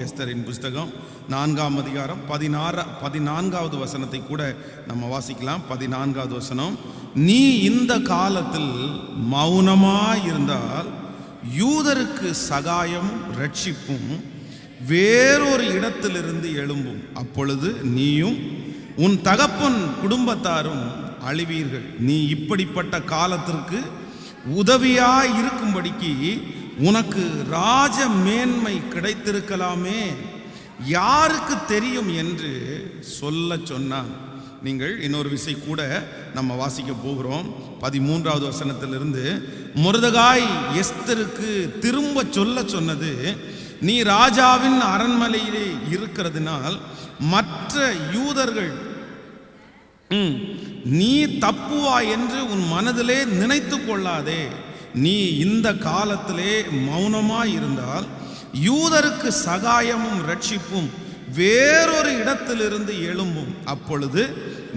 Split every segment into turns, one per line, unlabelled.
எஸ்தரின் புஸ்தகம் 4ஆம் அதிகாரம் 14வது வசனத்தை கூட நம்ம வாசிக்கலாம். 14வது வசனம், நீ இந்த காலத்தில் மௌனமாயிருந்தால் யூதருக்கு சகாயம் ரட்சிப்பும் வேறொரு இடத்திலிருந்து எழும்பும், அப்பொழுது நீயும் உன் தகப்பன் குடும்பத்தாரும் அழிவீர்கள். நீ இப்படிப்பட்ட காலத்திற்கு உதவியாய் இருக்கும்படிக்கு உனக்கு ராஜ மேன்மை கிடைத்திருக்கலாமே, யாருக்கு தெரியும் என்று சொல்ல சொன்னான். நீங்கள் இன்னொரு விசை கூட நம்ம வாசிக்க போகிறோம். 13வது வசனத்திலிருந்து, மொர்தெகாய் எஸ்தருக்கு திரும்ப சொல்ல சொன்னது, நீ ராஜாவின் அரண்மனையிலே இருக்கிறதுனால் மற்ற யூதர்கள் நீ தப்புவா என்று உன் மனதிலே நினைத்து கொள்ளாதே. நீ இந்த காலத்திலே மௌனமாய் இருந்தால் யூதருக்கு சகாயமும் ரட்சிப்பும் வேறொரு இடத்திலிருந்து எழும்பும், அப்பொழுது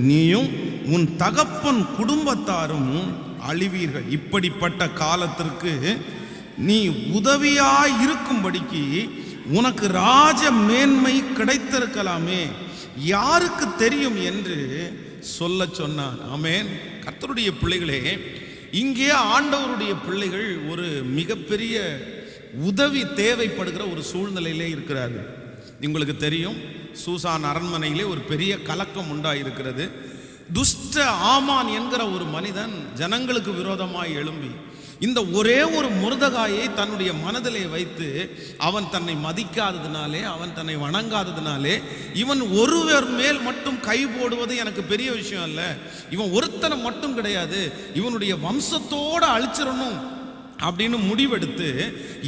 நீயும் உன் தகப்பன் குடும்பத்தாரும் அழிவீர்கள். இப்படிப்பட்ட காலத்திற்கு நீ உதவியாய் இருக்கும்படிக்கு உனக்கு ராஜ மேன்மை கிடைத்திருக்கலாமே, யாருக்கு தெரியும் என்று சொல்ல சொன்னான். ஆமென். கர்த்தருடைய பிள்ளைகளே, இங்கே ஆண்டவருடைய பிள்ளைகள் ஒரு மிகப்பெரிய உதவி தேவைப்படுகிற ஒரு சூழ்நிலையிலே இருக்கிறார்கள். உங்களுக்கு தெரியும், சூசான் அரண்மனையிலே ஒரு பெரிய கலக்கம் உண்டாயிருக்கிறது. துஷ்ட ஆமான் என்கிற ஒரு மனிதன் ஜனங்களுக்கு விரோதமாய் எழும்பி இந்த ஒரே ஒரு மொர்தெகாயை தன்னுடைய மனதிலே வைத்து, அவன் தன்னை மதிக்காததினாலே, அவன் தன்னை வணங்காததினாலே, இவன் ஒருவர் மேல் மட்டும் கை போடுவது எனக்கு பெரிய விஷயம் அல்ல, இவன் ஒருத்தனை மட்டும் கிடையாது, இவனுடைய வம்சத்தோடு அழிச்சிடணும் அப்படின்னு முடிவெடுத்து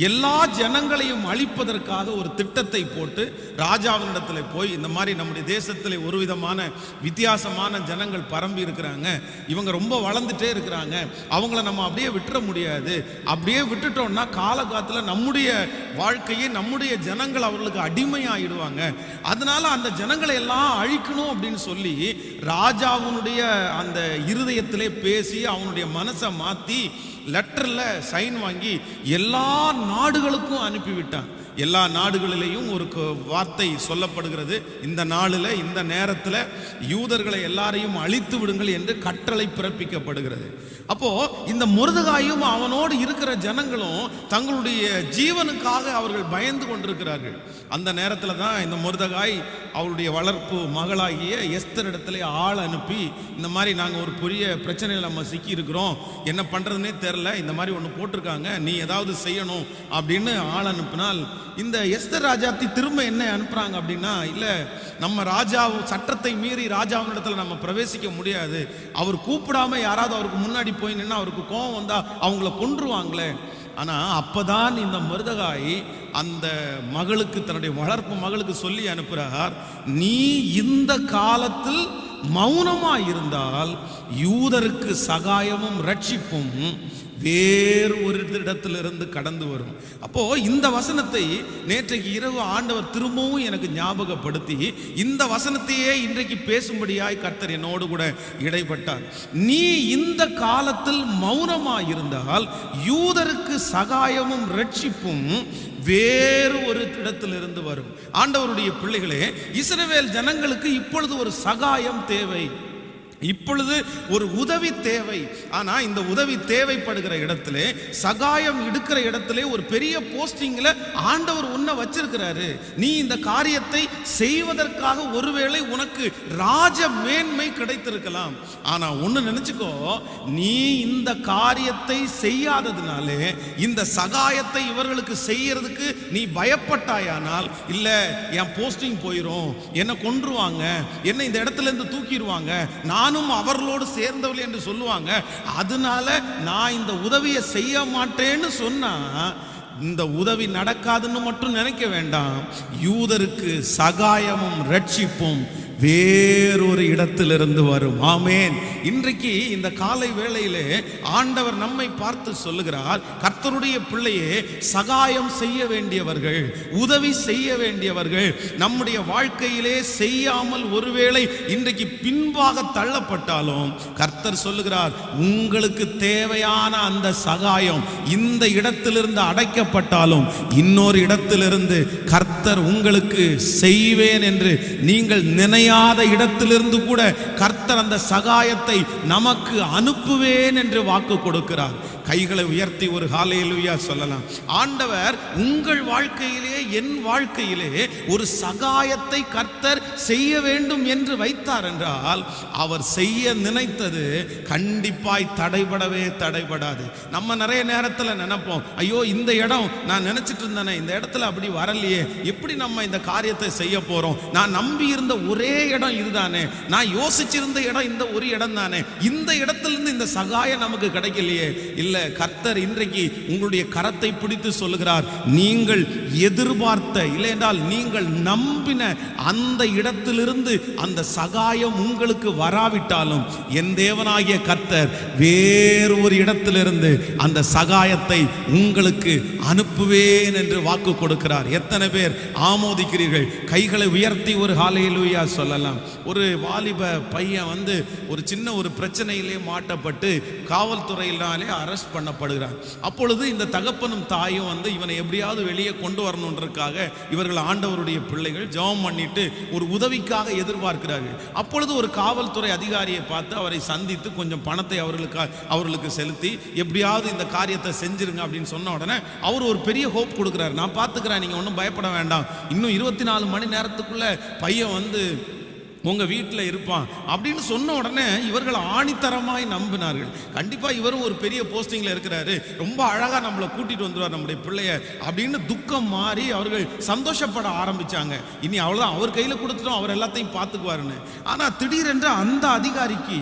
எல்லா ஜனங்களையும் அழிப்பதற்காக ஒரு திட்டத்தை போட்டு ராஜாவினிடத்தில் போய், இந்த மாதிரி நம்முடைய தேசத்தில் ஒரு விதமான வித்தியாசமான ஜனங்கள் பரம்பி இருக்கிறாங்க, இவங்க ரொம்ப வளர்ந்துட்டே இருக்கிறாங்க, அவங்கள நம்ம அப்படியே விட்டுற முடியாது, அப்படியே விட்டுட்டோம்னா காலகாலத்தில் நம்முடைய வாழ்க்கையை, நம்முடைய ஜனங்கள் அவர்களுக்கு அடிமையாயிடுவாங்க, அதனால அந்த ஜனங்களை எல்லாம் அழிக்கணும் அப்படின்னு சொல்லி ராஜாவினுடைய அந்த இருதயத்திலே பேசி அவனுடைய மனசை மாற்றி லெட்டர்ல சைன் வாங்கி எல்லா நாடுகளுக்கும் அனுப்பிவிட்டான். எல்லா நாடுகளிலேயும் ஒரு வார்த்தை சொல்லப்படுகிறது, இந்த நாளில் இந்த நேரத்தில் யூதர்களை எல்லாரையும் அழித்து விடுங்கள் என்று கட்டளை பிறப்பிக்கப்படுகிறது. அப்போ இந்த மொர்தெகாயும் அவனோடு இருக்கிற ஜனங்களும் தங்களுடைய ஜீவனுக்காக அவர்கள் பயந்து கொண்டிருக்கிறார்கள். அந்த நேரத்தில் தான் இந்த மொர்தெகாய் அவருடைய வளர்ப்பு மகளாகிய எஸ்தர் இடத்துல ஆள் அனுப்பி, இந்த மாதிரி நாங்கள் ஒரு பெரிய பிரச்சனையில் நம்ம சிக்கி இருக்கிறோம், என்ன பண்ணுறதுனே தெரில, இந்த மாதிரி ஒன்று போட்டிருக்காங்க, நீ ஏதாவது செய்யணும் அப்படின்னு ஆள் அனுப்பினால், இந்த எஸ்தர் ராஜாத்தி திரும்ப என்ன அனுப்புறாங்க அப்படின்னா, இல்லை நம்ம ராஜா சட்டத்தை மீறி ராஜாவினிடத்தில் நம்ம பிரவேசிக்க முடியாது, அவர் கூப்பிடாம யாராவது அவருக்கு முன்னாடி போய் நின்னா அவருக்கு கோபம் வந்தா அவங்கள கொன்றுவாங்களே. ஆனால் அப்பதான் இந்த மொர்தெகாய் அந்த மகளுக்கு, தன்னுடைய வளர்ப்பு மகளுக்கு சொல்லி அனுப்புகிறார், நீ இந்த காலத்தில் மௌனமாக இருந்தால் யூதருக்கு சகாயமும் ரட்சிப்பும் வேறு ஒரு இடத்திலிருந்து கடந்து வரும். அப்போ இந்த வசனத்தை நேற்றைக்கு இரவு ஆண்டவர் திரும்பவும் எனக்கு ஞாபகப்படுத்தி இந்த வசனத்தையே இன்றைக்கு பேசும்படியாய் கர்த்தர் என்னோடு கூட இடைப்பட்டார். நீ இந்த காலத்தில் மௌனமாய் இருந்தால் யூதருக்கு சகாயமும் ரட்சிப்பும் வேறு ஒரு இடத்திலிருந்து வரும். ஆண்டவருடைய பிள்ளைகளே, இஸ்ரவேல் ஜனங்களுக்கு இப்பொழுது ஒரு சகாயம் தேவை, இப்பொழுது ஒரு உதவி தேவை. ஆனா இந்த உதவி தேவைப்படுகிற இடத்துல, சகாயம் எடுக்கிற இடத்துல ஒரு பெரிய போஸ்டிங்ல ஆண்டவர் உன்னை வச்சிருக்கிறாரு. நீ இந்த காரியத்தை செய்வதற்காக ஒருவேளை உனக்கு ராஜ மேன்மை கிடைத்திருக்கலாம். ஆனா ஒண்ணு நினைச்சுக்கோ, நீ இந்த காரியத்தை செய்யாததுனாலே, இந்த சகாயத்தை இவர்களுக்கு செய்யறதுக்கு நீ பயப்பட்டாயானால், இல்ல என் போஸ்டிங் போயிரும், என்னை கொன்றுவாங்க, என்னை இந்த இடத்துல இருந்து தூக்கிடுவாங்க, நானும் அவர்களோடு சேர்ந்தவள் என்று சொல்லுவாங்க, அதனால நான் இந்த உதவியை செய்ய மாட்டேன்னு சொன்னா இந்த உதவி நடக்காதுன்னு மட்டும் நினைக்க வேண்டாம். யூதருக்கு சகாயமும் ரட்சிப்பும் வேறொரு இடத்திலிருந்து வரும். ஆமேன். இன்றைக்கு இந்த காலை வேளையிலே ஆண்டவர் நம்மை பார்த்து சொல்லுகிறார், கர்த்தருடைய பிள்ளையே, சகாயம் செய்ய வேண்டியவர்கள், உதவி செய்ய வேண்டியவர்கள் நம்முடைய வாழ்க்கையிலே செய்யாமல் ஒருவேளை இன்றைக்கு பின்பாக தள்ளப்பட்டாலும் கர்த்தர் சொல்லுகிறார், உங்களுக்கு தேவையான அந்த சகாயம் இந்த இடத்திலிருந்து அடைக்கப்பட்டாலும் இன்னொரு இடத்திலிருந்து கர்த்தர் உங்களுக்கு செய்வேன் என்று நீங்கள் நினையாத இடத்திலிருந்து கூட கர்த்தர் அந்த சகாயத்தை நமக்கு அனுப்புவேன் என்று வாக்கு கொடுக்கிறார். கைகளை உயர்த்தி ஒரு ஹல்லேலூயா சொல்லலாம். ஆண்டவர் உங்கள் வாழ்க்கையிலே, என் வாழ்க்கையிலே ஒரு சகாயத்தை கர்த்தர் செய்ய வேண்டும் என்று வைத்தார் என்றால் அவர் செய்ய நினைத்தது கண்டிப்பாய் தடைபடவே தடைபடாது. நம்ம நிறைய நேரத்தில் நினைப்போம், ஐயோ இந்த இடம் நான் நினைச்சிட்டு இருந்தேனே, இந்த இடத்துல அப்படி வரலையே, எப்படி நம்ம இந்த காரியத்தை செய்ய போறோம், நான் நம்பி இருந்த ஒரே இடம் இதுதானே, நான் யோசிச்சிருந்த இடம் இந்த ஒரு இடம் தானே, இந்த இடத்திலிருந்து இந்த சகாயம் நமக்கு கிடைக்கலையே. இல்ல, கர்த்தர் இன்றைக்கு உங்களுடைய கரத்தை பிடித்து சொல்லுகிறார், நீங்கள் எதிர்பார்த்த, இல்லை என்றால் நீங்கள் நம்பின அந்த இடத்திலிருந்து அந்த சகாயம் உங்களுக்கு வராவிட்டாலும் என் தேவனாகிய கர்த்தர் வேறொரு இடத்திலிருந்து அந்த சகாயத்தை உங்களுக்கு அனுப்புவேன் என்று வாக்கு கொடுக்கிறார். எத்தனை பேர் ஆமோதிக்கிறீர்கள்? கைகளை உயர்த்தி ஒரு ஹல்லேலூயா சொல்லலாம். ஒரு வாலிப பையன் ஒரு சின்ன ஒரு பிரச்சனையிலே மாட்டப்பட்டு காவல்துறையினாலே அரெஸ்ட் பண்ணப்படுகிறார். அப்பொழுது இந்த தகப்பனும் தாயும் இவனை எப்படியாவது வெளியே கொண்டு வரணுன்றதுக்காக இவர்கள் ஆண்டவருடைய பிள்ளைகள் ஜெபம் பண்ணிட்டு ஒரு உதவிக்காக எதிர்பார்க்கிறார்கள். அப்பொழுது ஒரு காவல்துறை அதிகாரியை பார்த்து அவரை சந்தித்து கொஞ்சம் பணத்தை அவர்களுக்கு செலுத்தி எப்படியாவது இந்த காரியத்தை செஞ்சிருங்க அப்படின்னு சொன்ன உடனே அவர் ஒரு பெரிய ஹோப் கொடுக்கிறார், நான் பார்த்துக்கிறேன், நீங்க ஒன்றும் பயப்பட வேண்டாம், இன்னும் 24 மணி நேரத்துக்குள்ள பையன் உங்க வீட்டில் இருப்பான் அப்படின்னு சொன்ன உடனே இவர்கள் ஆணித்தரமாய் நம்பினார்கள். கண்டிப்பா இவரும் ஒரு பெரிய போஸ்டிங்ல இருக்கிறாரு, ரொம்ப அழகா நம்மளை கூட்டிட்டு வந்துருவார் நம்முடைய பிள்ளைய அப்படின்னு துக்கம் மாறி அவர்கள் சந்தோஷப்பட ஆரம்பிச்சாங்க. இனி அவ்வளவுதான், அவர் கையில கொடுத்துட்டோம், அவர் எல்லாத்தையும் பார்த்துக்குவாருன்னு. ஆனா திடீரென்று அந்த அதிகாரிக்கு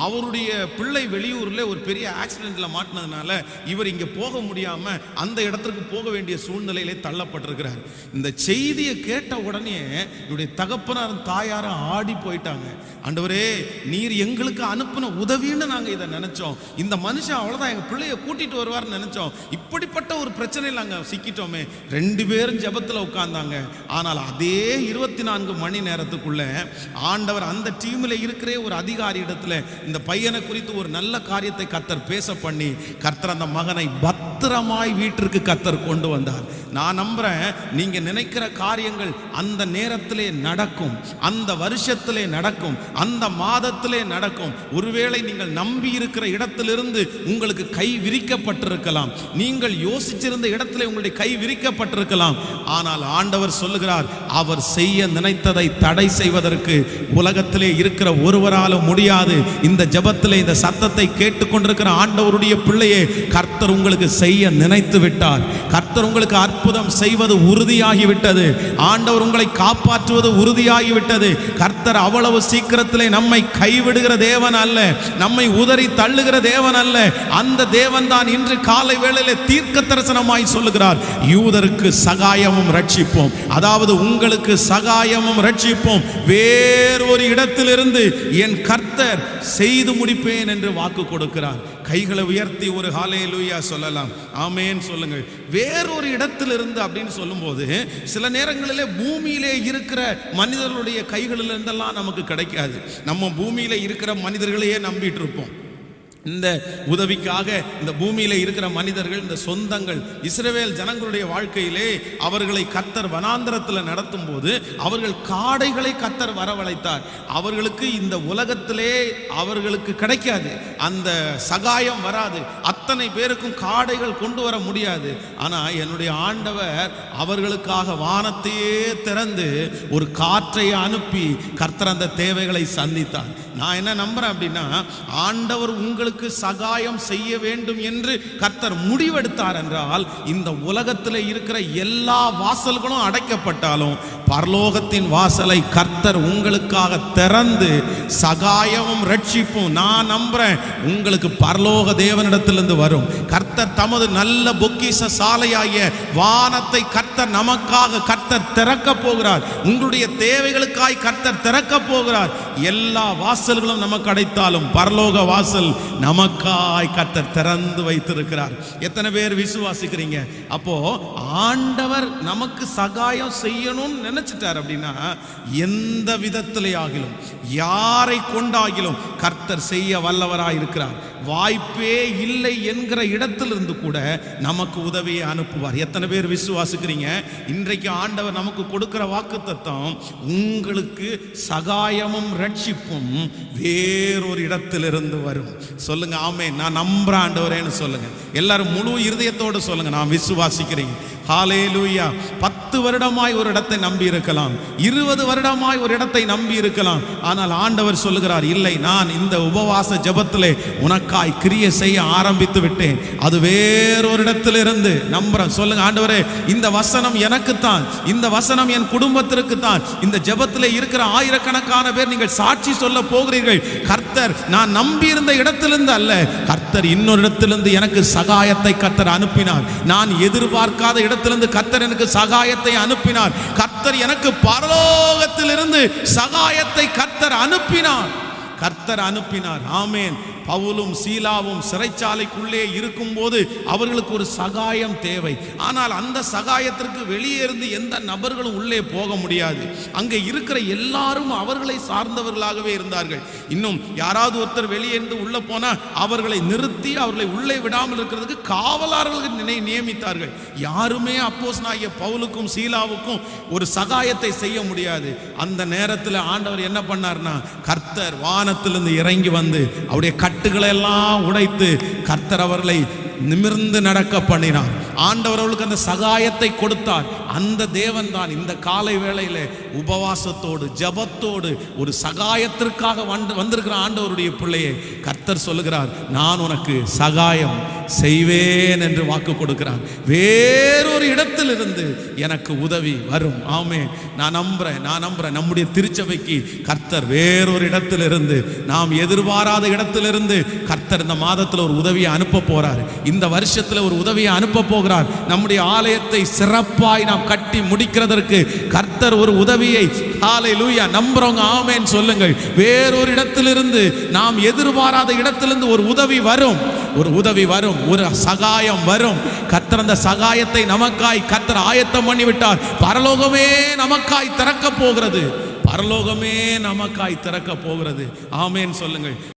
அவருடைய பிள்ளை வெளியூர்ல ஒரு பெரிய ஆக்சிடென்ட்ல மாட்டினதுனால இவர் இங்க போக முடியாம அந்த இடத்துக்கு போக வேண்டிய சூழ்நிலையிலே தள்ளப்பட்டிருக்கிறார். இந்த செய்தியை கேட்ட உடனே இவருடைய தகப்பனாரும் தாயாரும் ஆடி போயிட்டாங்க. ஆண்டவரே, நீர் எங்களுக்கு அனுப்பின உதவின்னு நாங்க இதை நினைச்சோம், இந்த மனுஷன் அவ்வளவுதான் எங்க பிள்ளைய கூட்டிட்டு வருவார்னு நினைச்சோம், இப்படிப்பட்ட ஒரு பிரச்சனையில் நாங்க சிக்கிட்டோமே. 2 பேரும் ஜெபத்துல உட்கார்ந்தாங்க. ஆனால் அதே 24 மணி நேரத்துக்குள்ள ஆண்டவர் அந்த டீம்ல இருக்கிற ஒரு அதிகாரி இடத்துல இந்த பையனை குறித்து ஒரு நல்ல காரியத்தை கர்த்தர் பேச பண்ணி கர்த்தர் அந்த மகனை பத்திரமாய் வீட்டிற்கு கர்த்தர் கொண்டு வந்தார். நான் நம்புறேன், நீங்க நினைக்கிற காரியங்கள் அந்த நேரத்திலே நடக்கும், அந்த வருஷத்திலே நடக்கும், அந்த மாதத்திலே நடக்கும். ஒருவேளை நீங்கள் நம்பி இருக்கிற இடத்திலிருந்து உங்களுக்கு கை விரிக்கப்பட்டிருக்கலாம், நீங்கள் யோசிச்சிருந்த இடத்திலே உங்களுடைய கை விரிக்கப்பட்டிருக்கலாம். ஆனால் ஆண்டவர் சொல்லுகிறார், அவர் செய்ய நினைத்ததை தடை செய்வதற்கு உலகத்திலே இருக்கிற ஒருவராலும் முடியாது. இந்த ஜெபத்திலே இந்த சத்தத்தை கேட்டுக்கொண்டிருக்கிற ஆண்டவருடைய பிள்ளையே, கர்த்தர் உங்களுக்கு செய்ய நினைத்து விட்டார். கர்த்தர் உங்களுக்கு அற்புதம் செய்வது உறுதியாகிவிட்டது. ஆண்டவர் உங்களை காப்பாற்றுவது உறுதியாகிவிட்டது. கர்த்தர் அவ்வளவு சீக்கிரத்திலே நம்மை கைவிடுகிற தேவன் அல்ல, நம்மை உதறி தள்ளுகிற தேவன் அல்ல. அந்த தேவன் தான் இன்று காலை வேளையிலே தீர்க்க தரிசனமாய் சொல்லுகிறார், யூதருக்கு சகாயமும் ரட்சிப்போம், அதாவது உங்களுக்கு சகாயமும் ரட்சிப்போம் வேறொரு இடத்திலிருந்து என் கர்த்தர் செய்து முடிப்பேன் என்று வாக்கு கொடுக்கிறார். கைகளை உயர்த்தி ஒரு ஹல்லேலூயா சொல்லலாம். ஆமேன் சொல்லுங்கள். வேறொரு இடத்திலிருந்து அப்படின்னு சொல்லும்போது சில நேரங்களிலே பூமியிலே இருக்கிற மனிதர்களுடைய கைகளில் இருந்தெல்லாம் நமக்கு கிடைக்காது. நம்ம பூமியில இருக்கிற மனிதர்களையே நம்பிட்டு இருப்போம். இந்த உதவிக்காக இந்த பூமியில இருக்கிற மனிதர்கள், இந்த சொந்தங்கள், இஸ்ரவேல் ஜனங்களுடைய வாழ்க்கையிலே அவர்களை கர்த்தர் வனாந்தரத்தில் நடத்தும் போது அவர்கள் காடைகளை கர்த்தர் வரவழைத்தார். அவர்களுக்கு இந்த உலகத்திலே அவர்களுக்கு கிடைக்காது, அந்த சகாயம் வராது, அத்தனை பேருக்கும் காடைகள் கொண்டு வர முடியாது. ஆனா என்னுடைய ஆண்டவர் அவர்களுக்காக வானத்தையே திறந்து ஒரு காற்றை அனுப்பி கர்த்தர் அந்த தேவைகளை சந்தித்தார். நான் என்ன நம்புறேன் அப்படின்னா, ஆண்டவர் உங்களுக்கு சகாயம் செய்ய வேண்டும் என்று கர்த்தர் முடிவெடுத்தார் என்றால் இந்த உலகத்தில் இருக்கிற எல்லா வாசல்களும் அடைக்கப்பட்டாலும் பரலோகத்தின் வாசலை கர்த்தர் உங்களுக்காக திறந்து சகாயமும் ரட்சிப்பும் நான் நம்புறேன் உங்களுக்கு பரலோக தேவனிடத்திலிருந்து வரும். கர்த்தர் தமது நல்ல பொக்கிஷ சாலையாகிய வானத்தை கர்த்தர் நமக்காக கர்த்தர் திறக்க போகிறார். உங்களுடைய தேவைகளுக்காய் கர்த்தர் திறக்க போகிறார். எல்லா வாசல்களும் நமக்கு அடைத்தாலும் பரலோக வாசல் நமக்காய் கர்த்தர் திறந்து வைத்திருக்கிறார். எத்தனை பேர் விசுவாசிக்கிறீங்க? அப்போ ஆண்டவர் நமக்கு சகாயம் செய்யணும்னு நினைச்சிட்டார் அப்படின்னா எந்த விதத்திலே ஆகிலும் யாரை கொண்டாகிலும் கர்த்தர் செய்ய வல்லவராய் இருக்கிறார். வாய்ப்பே இல்லை என்கிற இடத்திலிருந்து கூட நமக்கு உதவியை அனுப்புவார். எத்தனை பேர் விசுவாசிக்கிறீங்க? இன்றைக்கு ஆண்டவர் நமக்கு கொடுக்கிற வாக்குத்தத்தம் உங்களுக்கு சகாயமும் ரட்சிப்பும் வேறொரு இடத்திலிருந்து வரும். சொல்லுங்க ஆமென். நான் நம்புறேன் ஆண்டவரேன்னு சொல்லுங்க. எல்லாரும் முழு இருதயத்தோடு சொல்லுங்க நான் விசுவாசிக்கிறேன். ஹல்லேலூயா. 10 வருடமாய் ஒரு இடத்தை நம்பி இருக்கலாம், 20 வருடமாய் ஒரு இடத்தை நம்பி இருக்கலாம். ஆனால் ஆண்டவர் சொல்லுகிறார், இல்லை, நான் இந்த உபவாச ஜெபத்திலே உனக்காய் கிரியை செய்ய ஆரம்பித்து விட்டேன். அது வேறொரு இடத்திலிருந்து நம்புறேன். சொல்லுங்க ஆண்டவரே, இந்த வசனம் எனக்குத்தான், இந்த வசனம் என் குடும்பத்திற்கு தான். இந்த ஜெபத்திலே இருக்கிற ஆயிரக்கணக்கான பேர் நீங்கள் சாட்சி சொல்ல போகிறீர்கள். கர்த்தர் நான் நம்பி இருந்த இடத்திலிருந்து அல்ல, கர்த்தர் இன்னொரு இடத்திலிருந்து எனக்கு சகாயத்தை கர்த்தர் அனுப்பினார். நான் எதிர்பார்க்காத இடத்திலிருந்து கர்த்தர் எனக்கு சகாயத்தை அனுப்பினார். கர்த்தர் எனக்கு பரலோகத்திலிருந்து சகாயத்தை கர்த்தர் அனுப்பினார். ஆமென். பவுலும் சீலாவும் சிறைச்சாலைக்குள்ளே இருக்கும்போது அவர்களுக்கு ஒரு சகாயம் தேவை. ஆனால் அந்த சகாயத்திற்கு வெளியே இருந்து எந்த நபர்களும் உள்ளே போக முடியாது. அங்கே இருக்கிற எல்லாரும் அவர்களை சார்ந்தவர்களாகவே இருந்தார்கள். இன்னும் யாராவது ஒருத்தர் வெளியே இருந்து உள்ள போனா அவர்களை நிறுத்தி அவர்களை உள்ளே விடாமல் இருக்கிறதுக்கு காவலாளர்கள் நியமித்தார்கள். யாருமே அப்போஸ்தலனாகிய பவுலுக்கும் சீலாவுக்கும் ஒரு சகாயத்தை செய்ய முடியாது. அந்த நேரத்தில் ஆண்டவர் என்ன பண்ணார்னா, கர்த்தர் வானத்திலிருந்து இறங்கி வந்து அவருடைய கட்டுகளை எல்லாம் உடைத்து கர்த்தர் அவர்களை நிமிர்ந்து நடக்க பண்ணினார். ஆண்டவர் அவர்களுக்கு அந்த சகாயத்தை கொடுத்தார். அந்த தேவன் தான் இந்த காலை வேளையில உபவாசத்தோடு ஜபத்தோடு ஒரு சகாயத்திற்காக வந்திருக்கிற ஆண்டவருடைய பிள்ளையை கர்த்தர் சொல்லுகிறார், நான் உனக்கு சகாயம் செய்வேன் என்று வாக்கு கொடுக்கிறார். வேறொரு இடத்திலிருந்து எனக்கு உதவி வரும். ஆமே, நான் நம்புறேன். நம்முடைய திருச்சபைக்கு கர்த்தர் வேறொரு இடத்திலிருந்து, நாம் எதிர்பாராத இடத்திலிருந்து கர்த்தர் இந்த மாதத்தில் ஒரு உதவியை அனுப்ப போறார். இந்த வருஷத்தில் ஒரு உதவியை அனுப்ப போகிறார். நம்முடைய ஆலயத்தை சிறப்பாய் நாம் கட்டி முடிக்கிறதற்கு கர்த்தர் ஒரு உதவியை, ஹல்லேலூயா, நம்புறவங்க ஆமென் சொல்லுங்கள். வேறொரு இடத்திலிருந்து, நாம் எதிர்பாராத இடத்திலிருந்து ஒரு உதவி வரும், ஒரு சகாயம் வரும். கர்த்தர் அந்த சகாயத்தை நமக்காய் கர்த்தர் ஆயத்தம் பண்ணிவிட்டார். பரலோகமே நமக்காய் திறக்க போகிறது. ஆமென் சொல்லுங்கள்.